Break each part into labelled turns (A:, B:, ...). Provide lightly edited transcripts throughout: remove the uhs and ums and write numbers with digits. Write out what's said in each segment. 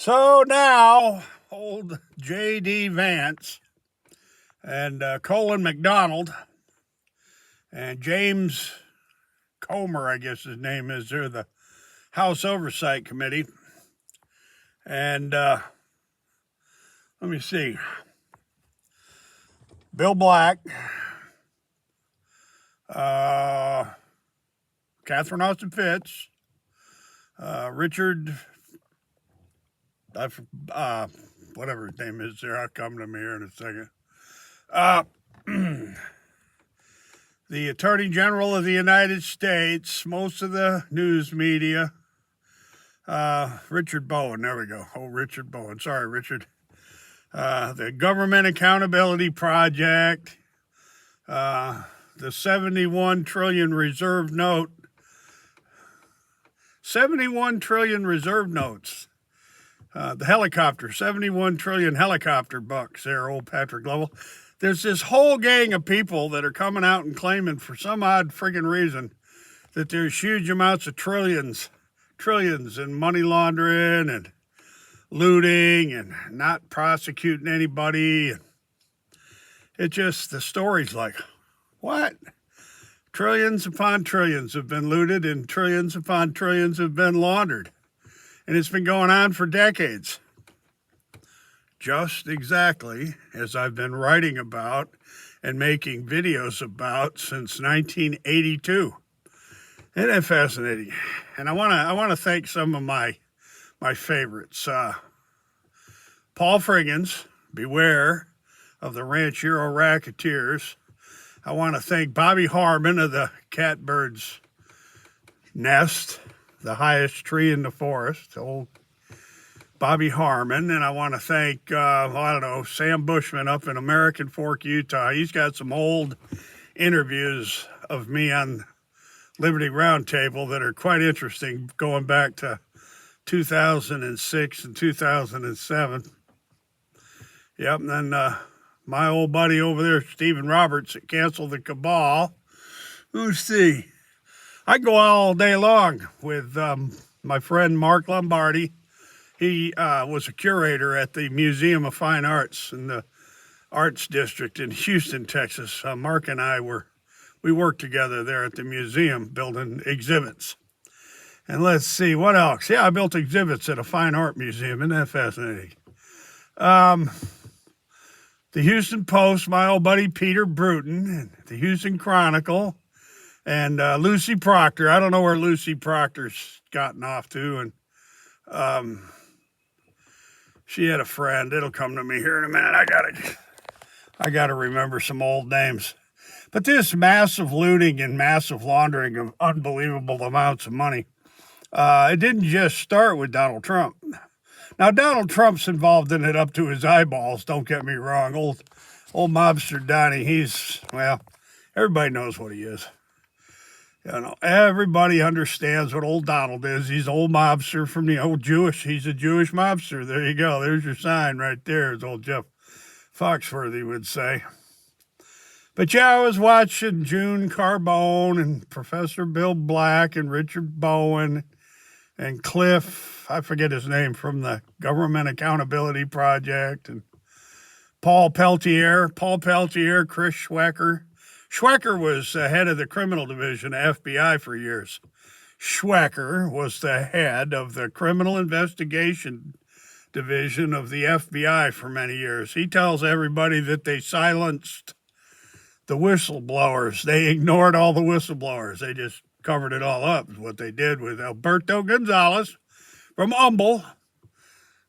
A: So now, old J.D. Vance and Colin McDonald and James Comer, I guess his name is, they're the House Oversight Committee. And let me see. Bill Black, Catherine Austin Fitz, Richard, whatever his name is there, I'll come to me here in a second. The Attorney General of the United States, most of the news media, Richard Bowen, there we go. Oh, Richard Bowen. Sorry, Richard. The Government Accountability Project, the 71 trillion reserve note, 71 trillion reserve notes, the helicopter, 71 trillion helicopter bucks there, old Patrick Lovell. There's this whole gang of people that are coming out and claiming for some odd friggin' reason that there's huge amounts of trillions in money laundering and looting and not prosecuting anybody. It just, the story's like, what? Trillions upon trillions have been looted and trillions upon trillions have been laundered. And it's been going on for decades. Just exactly as I've been writing about and making videos about since 1982. Isn't that fascinating? And I want to thank some of my favorites. Paul Friggins, beware of the Ranchero Racketeers. I want to thank Bobby Harmon of the Catbird's Nest, the highest tree in the forest, old Bobby Harmon. And I want to thank, Sam Bushman up in American Fork, Utah. He's got some old interviews of me on Liberty Roundtable that are quite interesting, going back to 2006 and 2007. Yep, and then my old buddy over there, Stephen Roberts, that canceled the cabal. Let's see. I go all day long with my friend Mark Lombardi. He was a curator at the Museum of Fine Arts in the Arts District in Houston, Texas. Mark and I we worked together there at the museum building exhibits. And let's see, what else? Yeah, I built exhibits at a fine art museum. Isn't that fascinating? The Houston Post, my old buddy Peter Bruton, and the Houston Chronicle, and Lucy Proctor. I don't know where Lucy Proctor's gotten off to. And she had a friend. It'll come to me here in a minute. I gotta remember some old names. But this massive looting and massive laundering of unbelievable amounts of money, it didn't just start with Donald Trump. Now, Donald Trump's involved in it up to his eyeballs, don't get me wrong. Old mobster Donnie, everybody knows what he is. Everybody understands what old Donald is. He's an old mobster from the old Jewish. He's a Jewish mobster. There you go. There's your sign right there, as old Jeff Foxworthy would say. But yeah, I was watching June Carbone and Professor Bill Black and Richard Bowen and Cliff, I forget his name, from the Government Accountability Project, and Paul Peltier, Chris Schwecker. Schwecker was the head of the criminal division of FBI for years. Schwecker was the head of the criminal investigation division of the FBI for many years. He tells everybody that they silenced the whistleblowers. They ignored all the whistleblowers. They just covered it all up, is what they did with Alberto Gonzalez from Humble.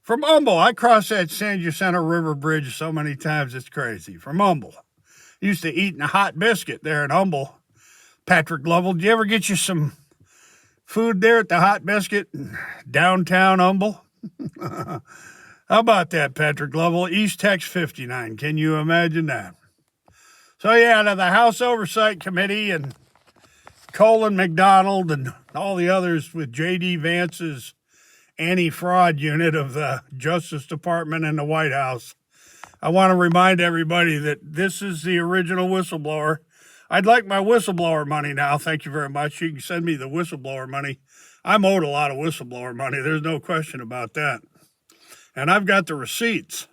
A: From Humble. I crossed that San Jacinto River Bridge so many times, it's crazy. From Humble. Used to eat a hot biscuit there in Humble. Patrick Lovell, did you ever get you some food there at the Hot Biscuit in downtown Humble? How about that, Patrick Lovell? East Tex 59. Can you imagine that? So yeah, to the House Oversight Committee and Colin McDonald and all the others with J.D. Vance's anti-fraud unit of the Justice Department and the White House, I want to remind everybody that this is the original whistleblower. I'd like my whistleblower money now. Thank you very much. You can send me the whistleblower money. I'm owed a lot of whistleblower money. There's no question about that. and I've got the receipts.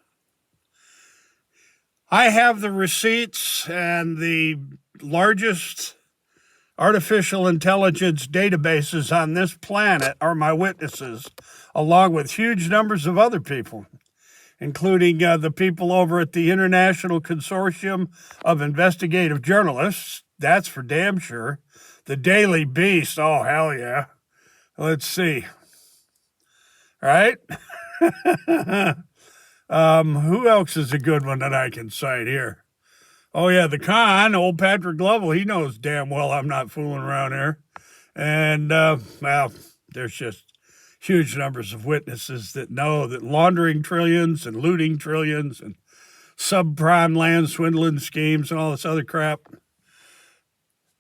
A: I have the receipts, and the largest artificial intelligence databases on this planet are my witnesses, along with huge numbers of other people, including the people over at the International Consortium of Investigative Journalists. That's for damn sure. The Daily Beast. Oh, hell yeah. Let's see. All right. Who else is a good one that I can cite here? Oh, yeah, the Con, old Patrick Lovell. He knows damn well I'm not fooling around here. And, well, there's just huge numbers of witnesses that know that laundering trillions and looting trillions and subprime land swindling schemes and all this other crap.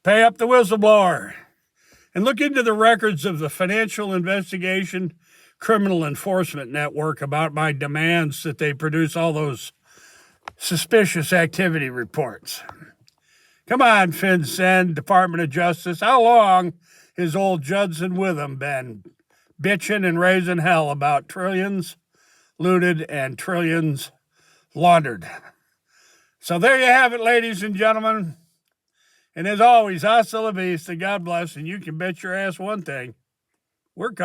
A: Pay up the whistleblower and look into the records of the Financial Investigation Criminal Enforcement Network about my demands that they produce all those suspicious activity reports. Come on, FinCEN, Department of Justice. How long has old Judson Witham been bitching and raising hell about trillions looted and trillions laundered? So there you have it, ladies and gentlemen. And as always, hasta la vista, God bless, and you can bet your ass one thing. We're coming.